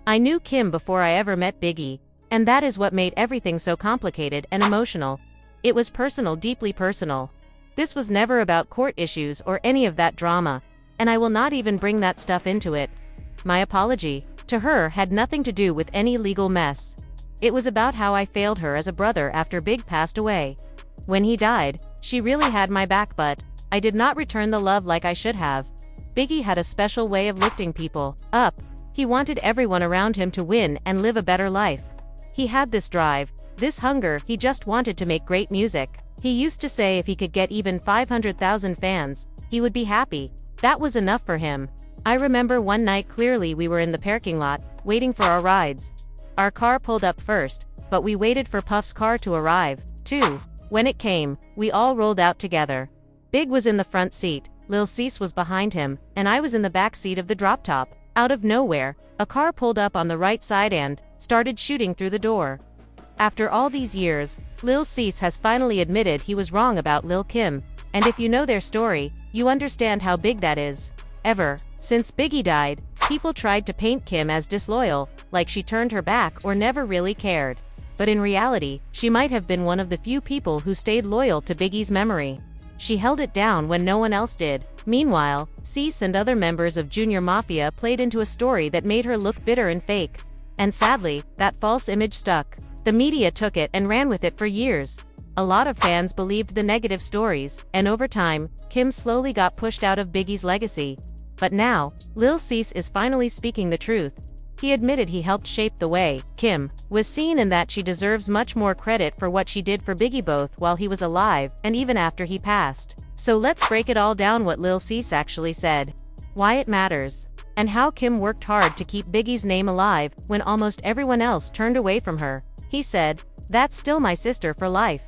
I knew Kim before I ever met Biggie, and that is what made everything so complicated and emotional. It was personal, deeply personal. This was never about court issues or any of that drama, and I will not even bring that stuff into it. My apology to her had nothing to do with any legal mess. It was about how I failed her as a brother after Big passed away. When he died, she really had my back, but I did not return the love like I should have. Biggie had a special way of lifting people up. He wanted everyone around him to win and live a better life. He had this drive, this hunger. He just wanted to make great music. He used to say if he could get even 500,000 fans, he would be happy. That was enough for him. I remember one night clearly. We were in the parking lot, waiting for our rides. Our car pulled up first, but we waited for Puff's car to arrive, too. When it came, we all rolled out together. Big was in the front seat, Lil Cease was behind him, and I was in the back seat of the drop top. Out of nowhere, a car pulled up on the right side and started shooting through the door. After all these years, Lil Cease has finally admitted he was wrong about Lil Kim, and if you know their story, you understand how big that is. Ever since Biggie died, people tried to paint Kim as disloyal, like she turned her back or never really cared. But in reality, she might have been one of the few people who stayed loyal to Biggie's memory. She held it down when no one else did. Meanwhile, Cease and other members of Junior Mafia played into a story that made her look bitter and fake. And sadly, that false image stuck. The media took it and ran with it for years. A lot of fans believed the negative stories, and over time, Kim slowly got pushed out of Biggie's legacy. But now, Lil Cease is finally speaking the truth. He admitted he helped shape the way Kim was seen and that she deserves much more credit for what she did for Biggie both while he was alive and even after he passed. So let's break it all down, what Lil Cease actually said, why it matters, and how Kim worked hard to keep Biggie's name alive when almost everyone else turned away from her. He said, "That's still my sister for life.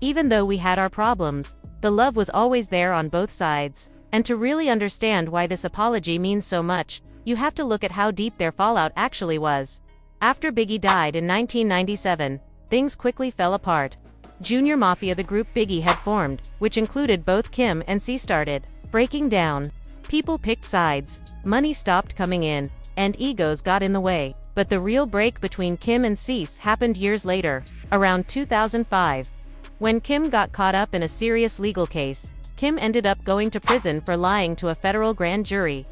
Even though we had our problems, the love was always there on both sides." And to really understand why this apology means so much, you have to look at how deep their fallout actually was. After Biggie died in 1997, things quickly fell apart. Junior Mafia, the group Biggie had formed, which included both Kim and Cease, started breaking down. People picked sides, money stopped coming in, and egos got in the way. But the real break between Kim and Cease happened years later, around 2005. When Kim got caught up in a serious legal case, Kim ended up going to prison for lying to a federal grand jury.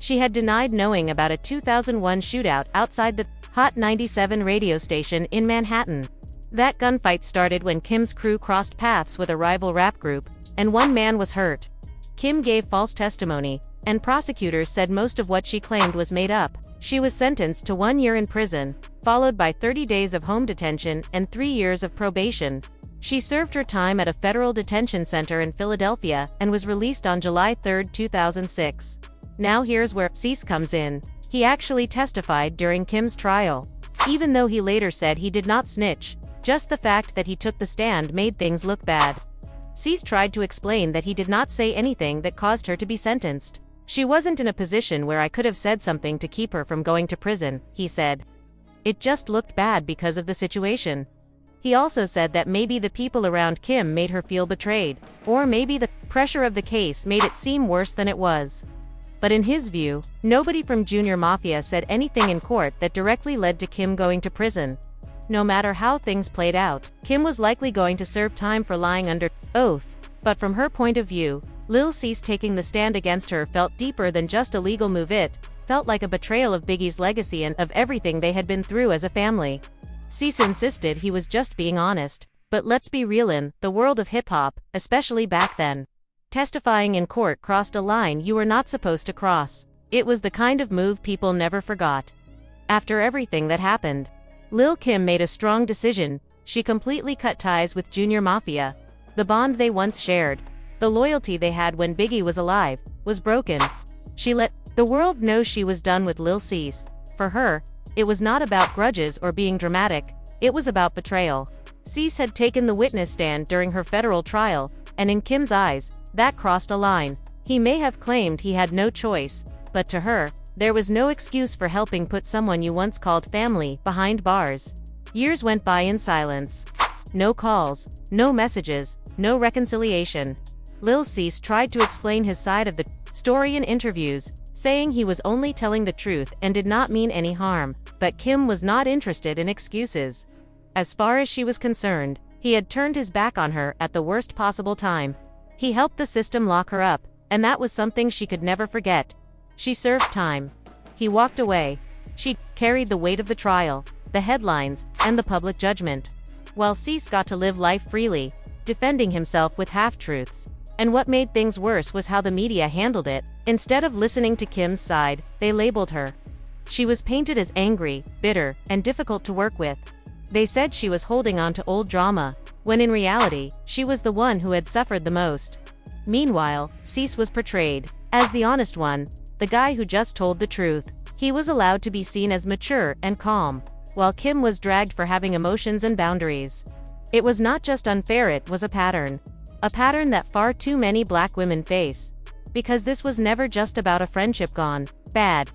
She had denied knowing about a 2001 shootout outside the Hot 97 radio station in Manhattan. That gunfight started when Kim's crew crossed paths with a rival rap group, and one man was hurt. Kim gave false testimony, and prosecutors said most of what she claimed was made up. She was sentenced to 1 year in prison, followed by 30 days of home detention and 3 years of probation. She served her time at a federal detention center in Philadelphia and was released on July 3, 2006. Now here's where Cease comes in. He actually testified during Kim's trial. Even though he later said he did not snitch, just the fact that he took the stand made things look bad. Cease tried to explain that he did not say anything that caused her to be sentenced. "She wasn't in a position where I could have said something to keep her from going to prison," he said. "It just looked bad because of the situation." He also said that maybe the people around Kim made her feel betrayed, or maybe the pressure of the case made it seem worse than it was. But in his view, nobody from Junior Mafia said anything in court that directly led to Kim going to prison. No matter how things played out, Kim was likely going to serve time for lying under oath. But from her point of view, Lil Cease taking the stand against her felt deeper than just a legal move. It felt like a betrayal of Biggie's legacy and of everything they had been through as a family. Cease insisted he was just being honest, but let's be real, in the world of hip-hop, especially back then, testifying in court crossed a line you were not supposed to cross. It was the kind of move people never forgot. After everything that happened, Lil Kim made a strong decision. She completely cut ties with Junior Mafia. The bond they once shared, the loyalty they had when Biggie was alive, was broken. She let the world know she was done with Lil Cease. For her, it was not about grudges or being dramatic, it was about betrayal. Cease had taken the witness stand during her federal trial, and in Kim's eyes, that crossed a line. He may have claimed he had no choice, but to her, there was no excuse for helping put someone you once called family behind bars. Years went by in silence. No calls, no messages, no reconciliation. Lil Cease tried to explain his side of the story in interviews. saying he was only telling the truth and did not mean any harm, but Kim was not interested in excuses. As far as she was concerned, he had turned his back on her at the worst possible time. He helped the system lock her up, and that was something she could never forget. She served time. He walked away. She carried the weight of the trial, the headlines, and the public judgment. While Cease got to live life freely, defending himself with half-truths. And what made things worse was how the media handled it. Instead of listening to Kim's side, they labeled her. She was painted as angry, bitter, and difficult to work with. They said she was holding on to old drama, when in reality, she was the one who had suffered the most. Meanwhile, Cease was portrayed as the honest one, the guy who just told the truth. He was allowed to be seen as mature and calm, while Kim was dragged for having emotions and boundaries. It was not just unfair, it was a pattern. A pattern that far too many black women face. Because this was never just about a friendship gone bad.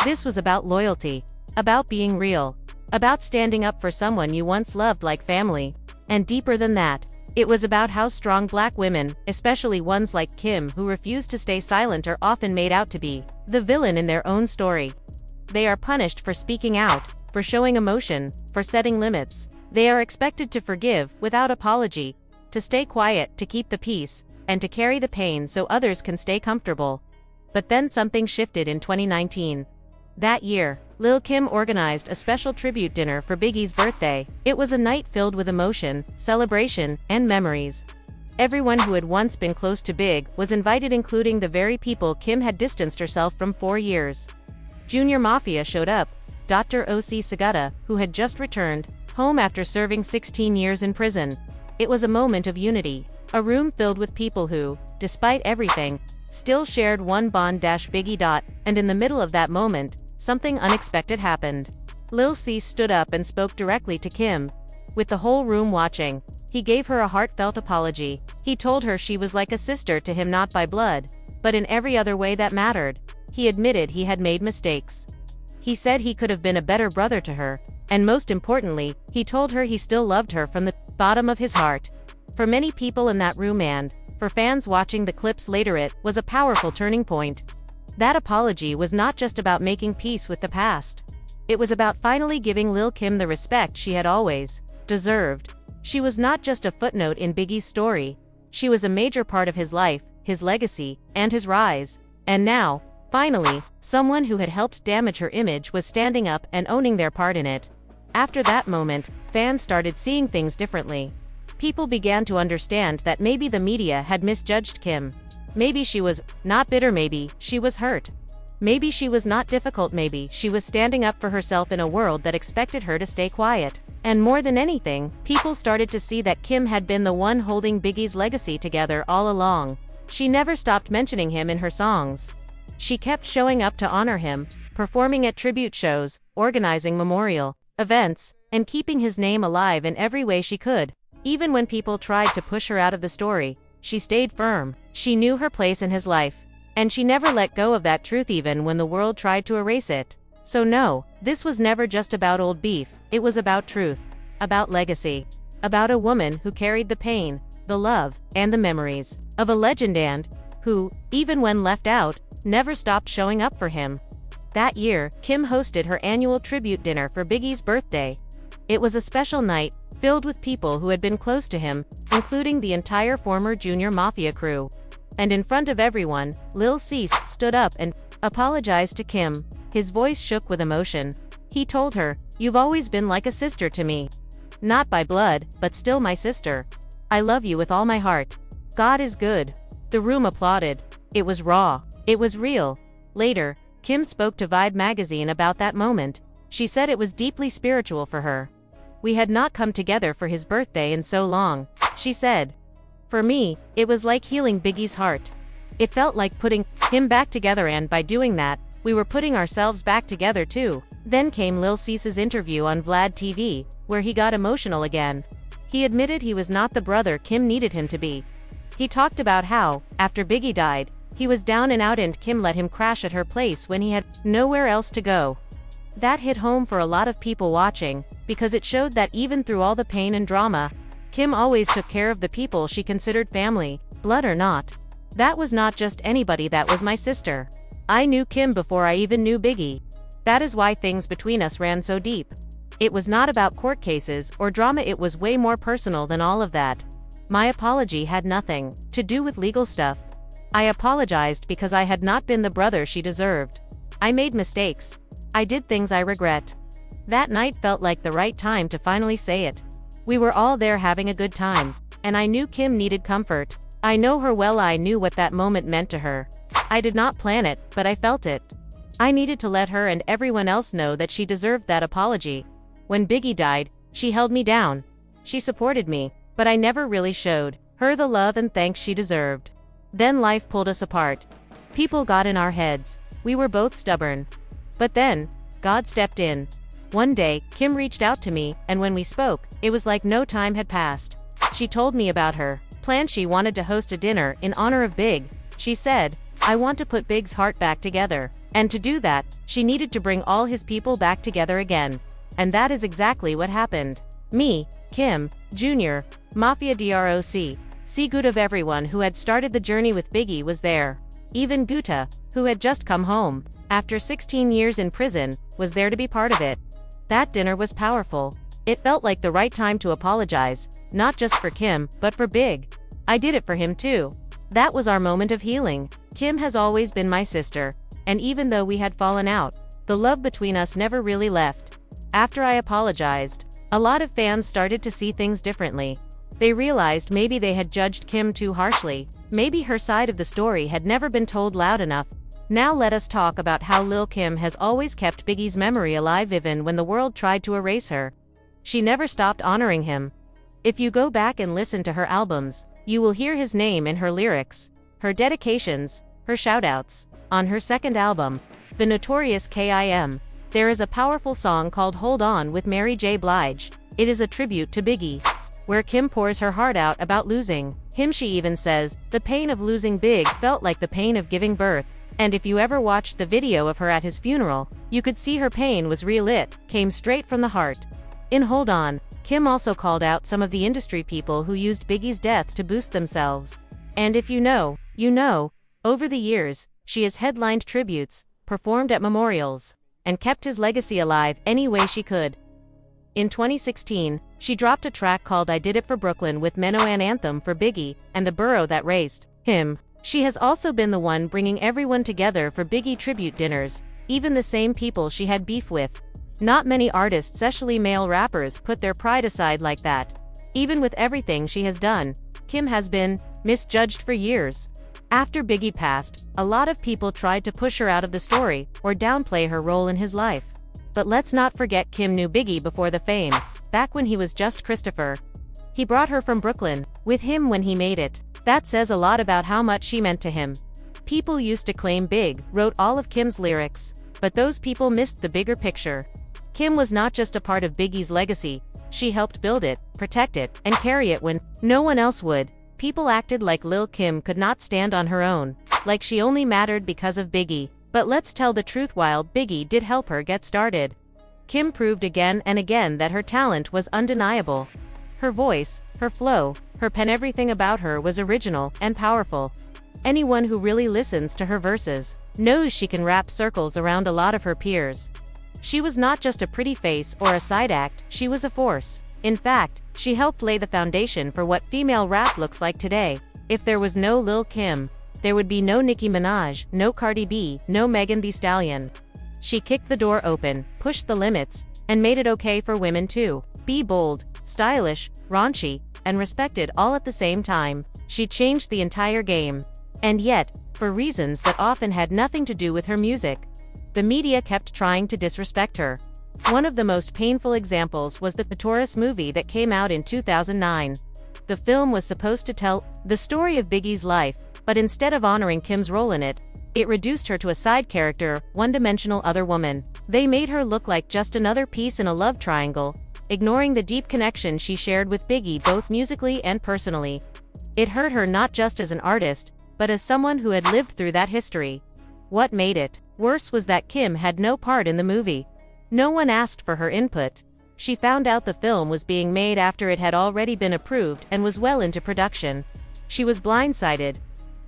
This was about loyalty, about being real, about standing up for someone you once loved like family. And deeper than that, it was about how strong black women, especially ones like Kim who refused to stay silent, are often made out to be the villain in their own story. They are punished for speaking out, for showing emotion, for setting limits. They are expected to forgive without apology, to stay quiet, to keep the peace, and to carry the pain so others can stay comfortable. But then something shifted in 2019. That year, Lil Kim organized a special tribute dinner for Biggie's birthday. It was a night filled with emotion, celebration, and memories. Everyone who had once been close to Big was invited, including the very people Kim had distanced herself from for years. Junior Mafia showed up, Dr. O.C. Sagata, who had just returned home after serving 16 years in prison. It was a moment of unity, a room filled with people who, despite everything, still shared one bond. Biggie. And in the middle of that moment, something unexpected happened. Lil Cease stood up and spoke directly to Kim. With the whole room watching, he gave her a heartfelt apology. He told her she was like a sister to him, not by blood, but in every other way that mattered. He admitted he had made mistakes. He said he could have been a better brother to her, and most importantly, he told her he still loved her from the bottom of his heart. For many people in that room and for fans watching the clips later, it was a powerful turning point. That apology was not just about making peace with the past. It was about finally giving Lil Kim the respect she had always deserved. She was not just a footnote in Biggie's story. She was a major part of his life, his legacy, and his rise. And now, finally, someone who had helped damage her image was standing up and owning their part in it. After that moment, fans started seeing things differently. People began to understand that maybe the media had misjudged Kim. Maybe she was not bitter, maybe she was hurt. Maybe she was not difficult, maybe she was standing up for herself in a world that expected her to stay quiet. And more than anything, people started to see that Kim had been the one holding Biggie's legacy together all along. She never stopped mentioning him in her songs. She kept showing up to honor him, performing at tribute shows, organizing memorial events, and keeping his name alive in every way she could. Even when people tried to push her out of the story, she stayed firm. She knew her place in his life, and she never let go of that truth even when the world tried to erase it. So no, this was never just about old beef, it was about truth, about legacy, about a woman who carried the pain, the love, and the memories of a legend and who, even when left out, never stopped showing up for him. That year, Kim hosted her annual tribute dinner for Biggie's birthday. It was a special night, filled with people who had been close to him, including the entire former Junior Mafia crew. And in front of everyone, Lil Cease stood up and apologized to Kim. His voice shook with emotion. He told her, "You've always been like a sister to me. Not by blood, but still my sister. I love you with all my heart. God is good." The room applauded. It was raw. It was real. Later, Kim spoke to Vibe magazine about that moment. She said it was deeply spiritual for her. "We had not come together for his birthday in so long," she said. "For me, it was like healing Biggie's heart. It felt like putting him back together, and by doing that, we were putting ourselves back together too." Then came Lil Cease's interview on Vlad TV, where he got emotional again. He admitted he was not the brother Kim needed him to be. He talked about how, after Biggie died, he was down and out and Kim let him crash at her place when he had nowhere else to go. That hit home for a lot of people watching, because it showed that even through all the pain and drama, Kim always took care of the people she considered family, blood or not. "That was not just anybody, that was my sister. I knew Kim before I even knew Biggie. That is why things between us ran so deep. It was not about court cases or drama, it was way more personal than all of that. My apology had nothing to do with legal stuff. I apologized because I had not been the brother she deserved. I made mistakes. I did things I regret. That night felt like the right time to finally say it. We were all there having a good time, and I knew Kim needed comfort. I know her well, I knew what that moment meant to her. I did not plan it, but I felt it. I needed to let her and everyone else know that she deserved that apology. When Biggie died, she held me down. She supported me, but I never really showed her the love and thanks she deserved. Then life pulled us apart. People got in our heads. We were both stubborn. But then, God stepped in. One day, Kim reached out to me, and when we spoke, it was like no time had passed. She told me about her plan. She wanted to host a dinner in honor of Big. She said, "I want to put Big's heart back together. And to do that, she needed to bring all his people back together again." And that is exactly what happened. Me, Kim, Jr., Mafia DROC, good of everyone who had started the journey with Biggie was there. Even Guta, who had just come home, after 16 years in prison, was there to be part of it. That dinner was powerful. It felt like the right time to apologize, not just for Kim, but for Big. I did it for him too. That was our moment of healing. Kim has always been my sister, and even though we had fallen out, the love between us never really left. After I apologized, a lot of fans started to see things differently. They realized maybe they had judged Kim too harshly. Maybe her side of the story had never been told loud enough. Now let us talk about how Lil Kim has always kept Biggie's memory alive even when the world tried to erase her. She never stopped honoring him. If you go back and listen to her albums, you will hear his name in her lyrics, her dedications, her shoutouts. On her second album, The Notorious K.I.M., there is a powerful song called Hold On with Mary J. Blige. It is a tribute to Biggie, where Kim pours her heart out about losing him. She even says, "The pain of losing Big felt like the pain of giving birth." And if you ever watched the video of her at his funeral, you could see her pain was real. It came straight from the heart. In Hold On, Kim also called out some of the industry people who used Biggie's death to boost themselves. And if you know, you know. Over the years, she has headlined tributes, performed at memorials, and kept his legacy alive any way she could. In 2016, she dropped a track called I Did It for Brooklyn with Meno, an anthem for Biggie and the borough that raised him. She has also been the one bringing everyone together for Biggie tribute dinners, even the same people she had beef with. Not many artists, especially male rappers, put their pride aside like that. Even with everything she has done, Kim has been misjudged for years. After Biggie passed, a lot of people tried to push her out of the story or downplay her role in his life. But let's not forget Kim knew Biggie before the fame, back when he was just Christopher. He brought her from Brooklyn with him when he made it. That says a lot about how much she meant to him. People used to claim Big wrote all of Kim's lyrics, but those people missed the bigger picture. Kim was not just a part of Biggie's legacy, she helped build it, protect it, and carry it when no one else would. People acted like Lil Kim could not stand on her own, like she only mattered because of Biggie. But let's tell the truth, while Biggie did help her get started, Kim proved again and again that her talent was undeniable. Her voice, her flow, her pen, everything about her was original and powerful. Anyone who really listens to her verses knows she can wrap circles around a lot of her peers. She was not just a pretty face or a side act, she was a force. In fact, she helped lay the foundation for what female rap looks like today. If there was no Lil Kim, there would be no Nicki Minaj, no Cardi B, no Megan Thee Stallion. She kicked the door open, pushed the limits, and made it okay for women to be bold, stylish, raunchy, and respected all at the same time. She changed the entire game. And yet, for reasons that often had nothing to do with her music, the media kept trying to disrespect her. One of the most painful examples was the Taurus movie that came out in 2009. The film was supposed to tell the story of Biggie's life, but instead of honoring Kim's role in it, it reduced her to a side character, one-dimensional other woman. They made her look like just another piece in a love triangle, ignoring the deep connection she shared with Biggie both musically and personally. It hurt her not just as an artist, but as someone who had lived through that history. What made it worse was that Kim had no part in the movie. No one asked for her input. She found out the film was being made after it had already been approved and was well into production. She was blindsided.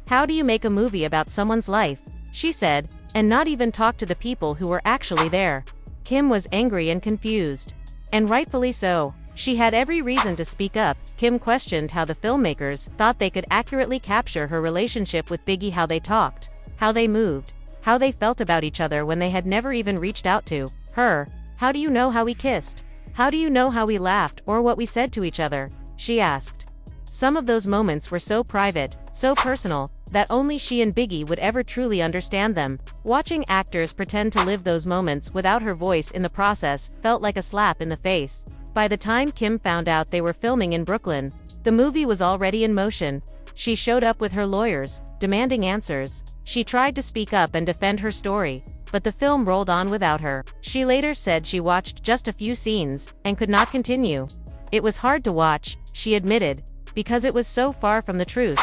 "How do you make a movie about someone's life?" she said. and not even talk to the people who were actually there. Kim was angry and confused. And rightfully so. She had every reason to speak up. Kim questioned how the filmmakers thought they could accurately capture her relationship with Biggie, how they talked, how they moved, how they felt about each other when they had never even reached out to her. How do you know how we kissed? How do you know how we laughed or what we said to each other? She asked. Some of those moments were so private, so personal, that only she and Biggie would ever truly understand them. Watching actors pretend to live those moments without her voice in the process felt like a slap in the face. By the time Kim found out they were filming in Brooklyn, the movie was already in motion. She showed up with her lawyers, demanding answers. She tried to speak up and defend her story, but the film rolled on without her. She later said she watched just a few scenes and could not continue. It was hard to watch, she admitted, because it was so far from the truth.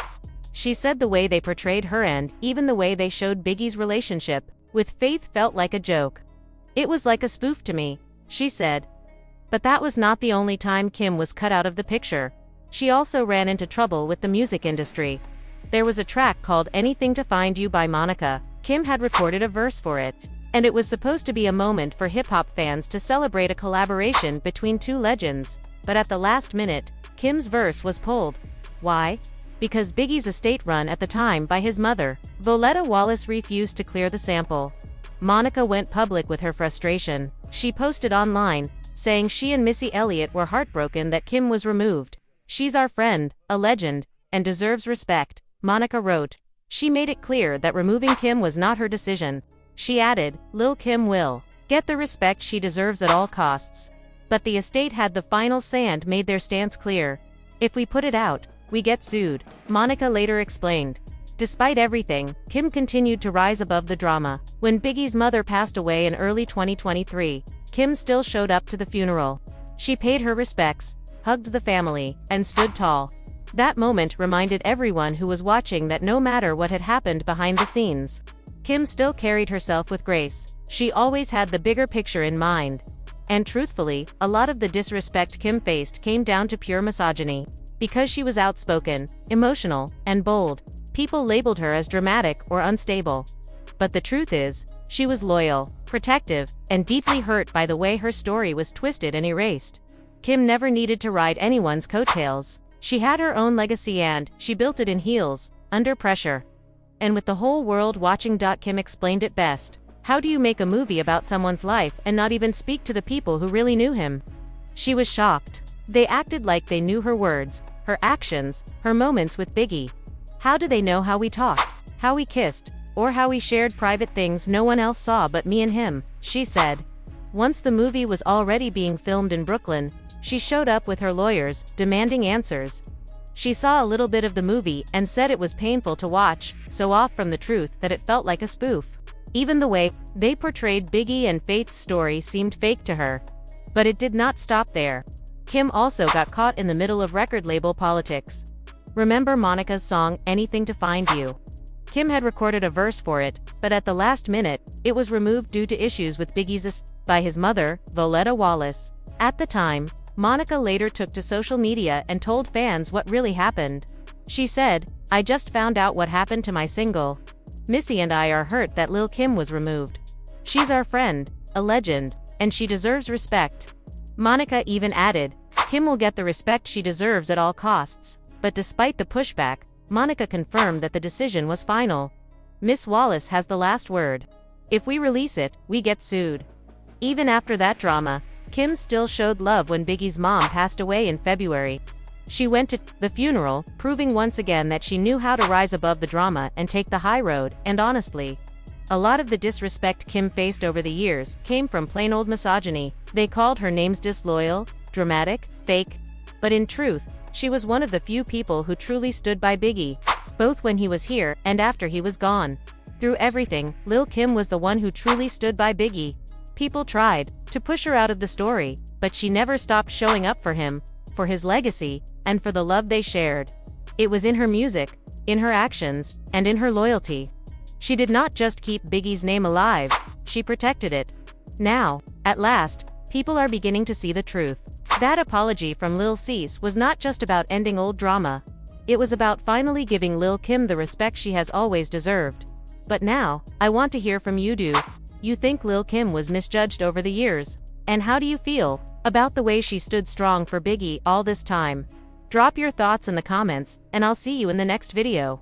She said the way they portrayed her and even the way they showed Biggie's relationship with Faith felt like a joke. It was like a spoof to me, she said. But that was not the only time Kim was cut out of the picture. She also ran into trouble with the music industry. There was a track called Anything to Find You by Monica. Kim had recorded a verse for it, and it was supposed to be a moment for hip-hop fans to celebrate a collaboration between two legends. But at the last minute, Kim's verse was pulled. Why? Because Biggie's estate run at the time by his mother, Voletta Wallace, refused to clear the sample. Monica went public with her frustration. She posted online, saying she and Missy Elliott were heartbroken that Kim was removed. "She's our friend, a legend, and deserves respect," Monica wrote. She made it clear that removing Kim was not her decision. She added, "Lil Kim will get the respect she deserves at all costs." But the estate had the final say and made their stance clear. "If we put it out, we get sued," Monica later explained. Despite everything, Kim continued to rise above the drama. When Biggie's mother passed away in early 2023, Kim still showed up to the funeral. She paid her respects, hugged the family, and stood tall. That moment reminded everyone who was watching that no matter what had happened behind the scenes, Kim still carried herself with grace. She always had the bigger picture in mind. And truthfully, a lot of the disrespect Kim faced came down to pure misogyny. Because she was outspoken, emotional, and bold, people labeled her as dramatic or unstable. But the truth is, she was loyal, protective, and deeply hurt by the way her story was twisted and erased. Kim never needed to ride anyone's coattails. She had her own legacy and she built it in heels, under pressure. And with the whole world watching, Kim explained it best. How do you make a movie about someone's life and not even speak to the people who really knew him? She was shocked. They acted like they knew her words, her actions, her moments with Biggie. How do they know how we talked, how we kissed, or how we shared private things no one else saw but me and him, she said. Once the movie was already being filmed in Brooklyn, she showed up with her lawyers, demanding answers. She saw a little bit of the movie and said it was painful to watch, so off from the truth that it felt like a spoof. Even the way they portrayed Biggie and Faith's story seemed fake to her. But it did not stop there. Kim also got caught in the middle of record label politics. Remember Monica's song, Anything to Find You? Kim had recorded a verse for it, but at the last minute, it was removed due to issues with Biggie's estate by his mother, Voletta Wallace. At the time, Monica later took to social media and told fans what really happened. She said, "I just found out what happened to my single. Missy and I are hurt that Lil Kim was removed. She's our friend, a legend, and she deserves respect." Monica even added, "Kim will get the respect she deserves at all costs." But despite the pushback, Monica confirmed that the decision was final. "Miss Wallace has the last word. If we release it, we get sued." Even after that drama, Kim still showed love when Biggie's mom passed away in February. She went to the funeral, proving once again that she knew how to rise above the drama and take the high road. And honestly, a lot of the disrespect Kim faced over the years came from plain old misogyny. They called her names disloyal, dramatic, fake. But in truth, she was one of the few people who truly stood by Biggie, both when he was here and after he was gone. Through everything, Lil Kim was the one who truly stood by Biggie. People tried to push her out of the story, but she never stopped showing up for him, for his legacy, and for the love they shared. It was in her music, in her actions, and in her loyalty. She did not just keep Biggie's name alive, she protected it. Now, at last, people are beginning to see the truth. That apology from Lil Cease was not just about ending old drama. It was about finally giving Lil Kim the respect she has always deserved. But now, I want to hear from you. Do you think Lil Kim was misjudged over the years? And how do you feel about the way she stood strong for Biggie all this time? Drop your thoughts in the comments, and I'll see you in the next video.